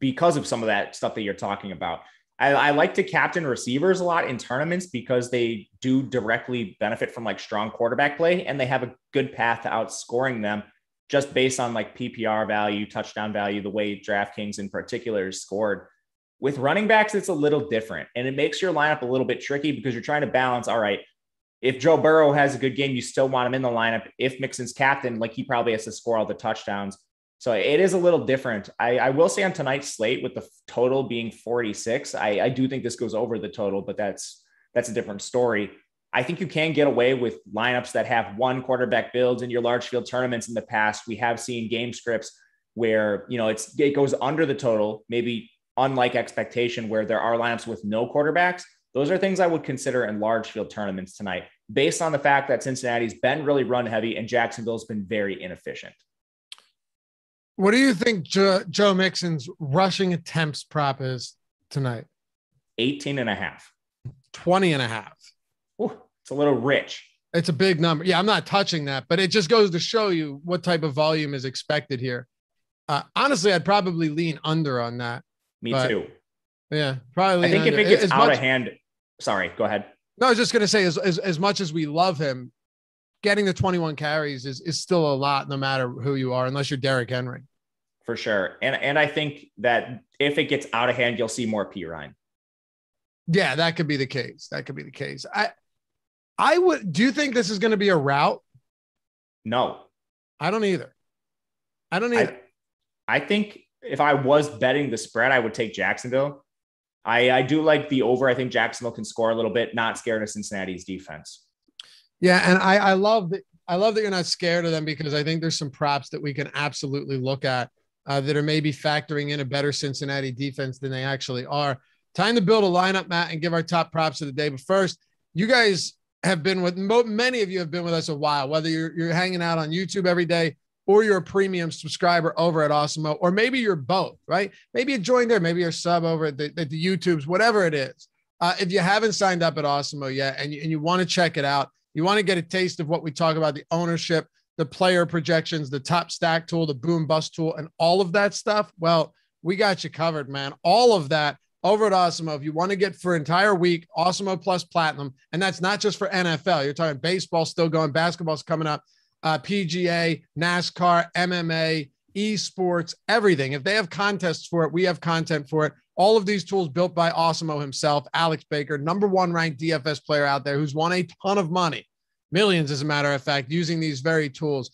because of some of that stuff that you're talking about. I like to captain receivers a lot in tournaments because they do directly benefit from like strong quarterback play and they have a good path to outscoring them just based on like PPR value, touchdown value, the way DraftKings in particular is scored. With running backs, it's a little different and it makes your lineup a little bit tricky because you're trying to balance, all right, if Joe Burrow has a good game, you still want him in the lineup. If Mixon's captain, like he probably has to score all the touchdowns. So it is a little different. I will say on tonight's slate with the total being 46, I do think this goes over the total, but that's a different story. I think you can get away with lineups that have 1 quarterback builds in your large field tournaments in the past. We have seen game scripts where, it goes under the total, maybe unlike expectation where there are lineups with no quarterbacks. Those are things I would consider in large field tournaments tonight, based on the fact that Cincinnati's been really run heavy and Jacksonville's been very inefficient. What do you think Joe Mixon's rushing attempts prop is tonight? 18.5. 20.5. Ooh, it's a little rich. It's a big number. Yeah, I'm not touching that, but it just goes to show you what type of volume is expected here. Honestly, I'd probably lean under on that. Me too. Yeah, probably. I think if it gets out of hand, sorry, go ahead. No, I was just going to say, as much as we love him, getting the 21 carries is still a lot, no matter who you are, unless you're Derrick Henry. For sure. And I think that if it gets out of hand, you'll see more P. Ryan. Yeah, that could be the case. I would. Do you think this is going to be a rout? No. I don't either. I think if I was betting the spread, I would take Jacksonville. I do like the over. I think Jacksonville can score a little bit, not scared of Cincinnati's defense. Yeah, and I love that. I love that you're not scared of them because I think there's some props that we can absolutely look at that are maybe factoring in a better Cincinnati defense than they actually are. Time to build a lineup, Matt, and give our top props of the day. But first, you guys have been with many of you have been with us a while, whether you're hanging out on YouTube every day or you're a premium subscriber over at Awesemo, or maybe you're both, right? Maybe you joined there, maybe you're a sub over at the YouTubes, whatever it is. If you haven't signed up at Awesemo yet and you want to check it out, you want to get a taste of what we talk about, the ownership, the player projections, the top stack tool, the boom bust tool, and all of that stuff, well, we got you covered, man. All of that over at Awesemo. If you want to get for an entire week, Awesemo Plus Platinum, and that's not just for NFL. You're talking baseball still going, basketball's coming up, PGA, NASCAR, MMA, esports, everything. If they have contests for it, we have content for it. All of these tools built by Awesemo himself, Alex Baker, #1 ranked DFS player out there who's won a ton of money, millions, as a matter of fact, using these very tools.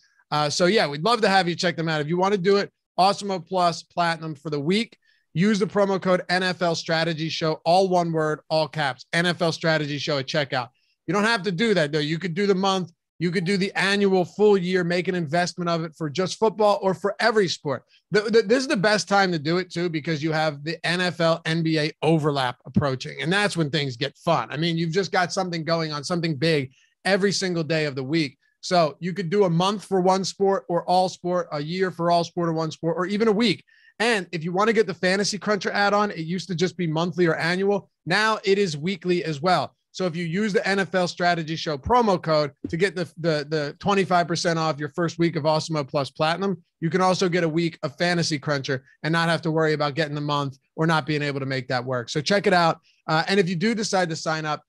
So yeah, we'd love to have you check them out. If you want to do it, Awesemo Plus Platinum for the week, use the promo code NFL Strategy Show, all one word, all caps, NFL Strategy Show at checkout. You don't have to do that though. You could do the month. You could do the annual full year, make an investment of it for just football or for every sport. This is the best time to do it too, because you have the NFL, NBA overlap approaching. And that's when things get fun. I mean, you've just got something going on, something big every single day of the week. So you could do a month for one sport or all sport, a year for all sport or one sport, or even a week. And if you want to get the Fantasy Cruncher add-on, it used to just be monthly or annual. Now it is weekly as well. So if you use the NFL Strategy Show promo code to get the 25% off your first week of Awesemo Plus Platinum, you can also get a week of Fantasy Cruncher and not have to worry about getting the month or not being able to make that work. So check it out. And if you do decide to sign up,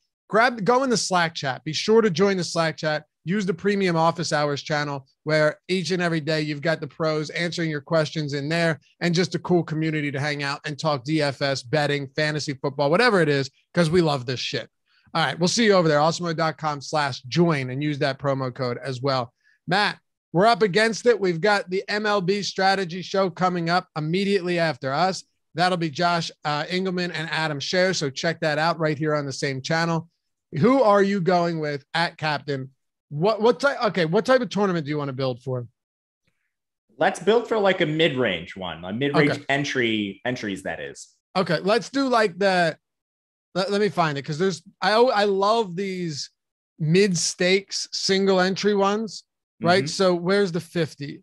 go in the Slack chat. Be sure to join the Slack chat. Use the premium office hours channel where each and every day you've got the pros answering your questions in there and just a cool community to hang out and talk DFS, betting, fantasy football, whatever it is, because we love this shit. All right, we'll see you over there, awesemo.com/join, and use that promo code as well. Matt, we're up against it. We've got the MLB Strategy Show coming up immediately after us. That'll be Josh Engelman and Adam Scher, so check that out right here on the same channel. Who are you going with at captain? What type of tournament do you want to build for? Let's build for like a mid-range one, a mid-range entries, that is. Okay, let's do like let me find it, because I love these mid-stakes single entry ones, right? So where's the 50?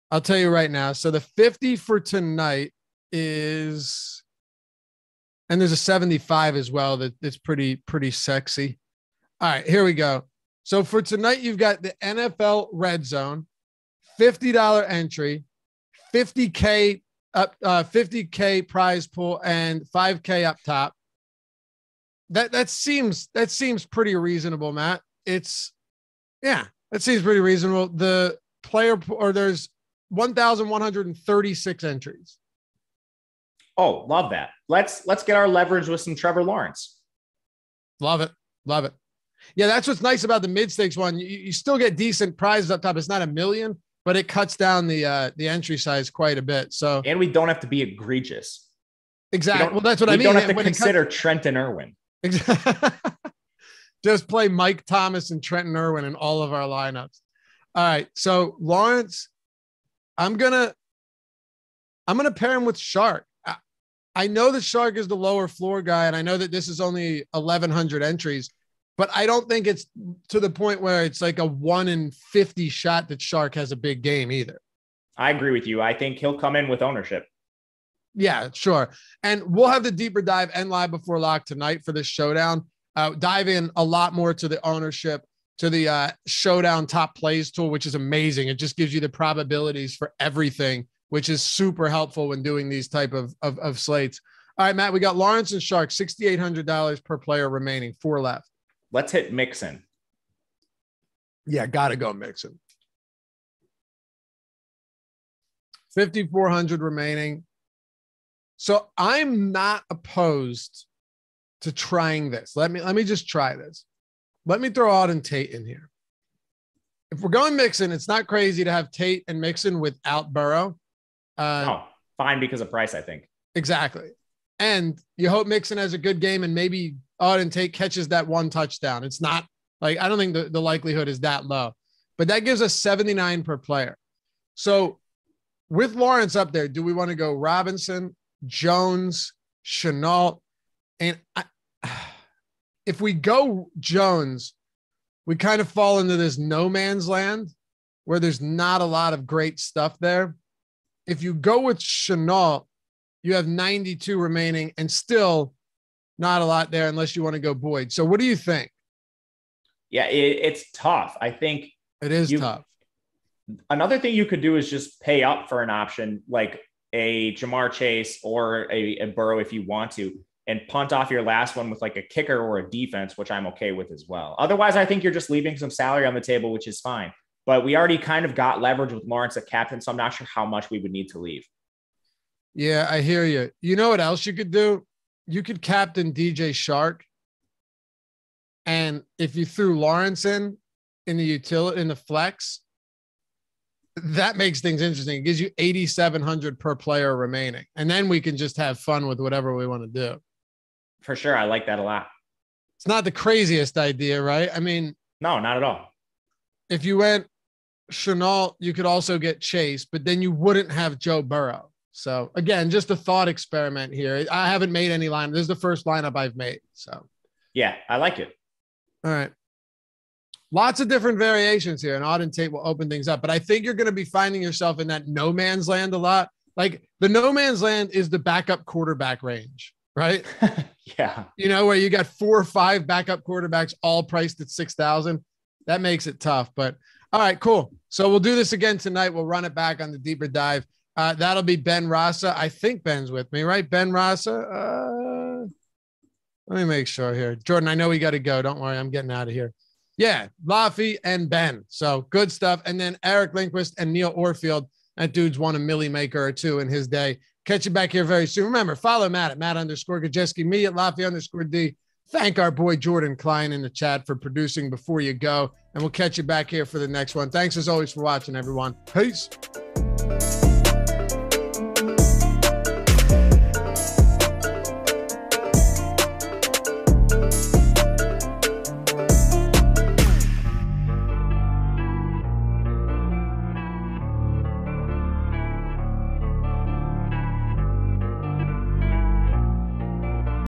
I'll tell you right now. So the 50 for tonight is, and there's a 75 as well that's pretty sexy. All right, here we go. So for tonight, you've got the NFL Red Zone, $50 entry, 50K up, 50K prize pool, and 5K up top. That seems pretty reasonable, Matt. That seems pretty reasonable. The player, or there's 1,136 entries. Oh, love that. Let's get our leverage with some Trevor Lawrence. Love it. Yeah, that's what's nice about the mid-stakes one. You still get decent prizes up top. It's not a million, but it cuts down the entry size quite a bit. So, and we don't have to be egregious. Exactly. Well, that's what I mean. We don't have to consider Trenton Irwin. Just play Mike Thomas and Trenton Irwin in all of our lineups. All right. So Lawrence, I'm gonna pair him with Shark. I know that Shark is the lower floor guy, and I know that this is only 1,100 entries, but I don't think it's to the point where it's like a 1 in 50 shot that Shark has a big game either. I agree with you. I think he'll come in with ownership. Yeah, sure. And we'll have the deeper dive and live before lock tonight for this showdown. Dive in a lot more to the ownership, to the showdown top plays tool, which is amazing. It just gives you the probabilities for everything, which is super helpful when doing these type of slates. All right, Matt, we got Lawrence and Shark, $6,800 per player remaining, 4 left. Let's hit Mixon. Yeah, got to go Mixon. 5,400 remaining. So I'm not opposed to trying this. Let me just try this. Let me throw Auden Tate in here. If we're going Mixon, it's not crazy to have Tate and Mixon without Burrow. Fine because of price, I think. Exactly. And you hope Mixon has a good game and maybe Auden Tate catches that 1 touchdown. It's not like, I don't think the likelihood is that low, but that gives us 79 per player. So with Lawrence up there, do we want to go Robinson, Jones, Chenault? And if we go Jones, we kind of fall into this no man's land where there's not a lot of great stuff there. If you go with Chenault, you have 92 remaining and still not a lot there unless you want to go Boyd. So what do you think? Yeah, it's tough. I think it is tough. Another thing you could do is just pay up for an option like a Jamar Chase or a Burrow if you want to, and punt off your last one with like a kicker or a defense, which I'm okay with as well. Otherwise, I think you're just leaving some salary on the table, which is fine. But we already kind of got leverage with Lawrence at captain, so I'm not sure how much we would need to leave. Yeah, I hear you. You know what else you could do? You could captain DJ Shark. And if you threw Lawrence in the utility, in the flex, that makes things interesting. It gives you 8,700 per player remaining. And then we can just have fun with whatever we want to do. For sure. I like that a lot. It's not the craziest idea, right? I mean, no, not at all. If you went Chenault, you could also get Chase, but then you wouldn't have Joe Burrow. So again, just a thought experiment here. I haven't made any line. This is the first lineup I've made. So yeah, I like it. All right. Lots of different variations here, and Auden Tate will open things up. But I think you're going to be finding yourself in that no man's land a lot. Like the no man's land is the backup quarterback range, right? Yeah. You know, where you got 4 or 5 backup quarterbacks all priced at 6,000. That makes it tough. But all right, cool. So we'll do this again tonight. We'll run it back on the deeper dive. That'll be Ben Rasa. I think Ben's with me, right? Ben Rasa. Let me make sure here. Jordan, I know we got to go. Don't worry. I'm getting out of here. Yeah, Laffy and Ben. So good stuff. And then Eric Lindquist and Neil Orfield. That dude's won a milli maker or two in his day. Catch you back here very soon. Remember, follow Matt at Matt_Gajeski, me at Laffy_D. Thank our boy Jordan Klein in the chat for producing before you go. And we'll catch you back here for the next one. Thanks as always for watching, everyone. Peace.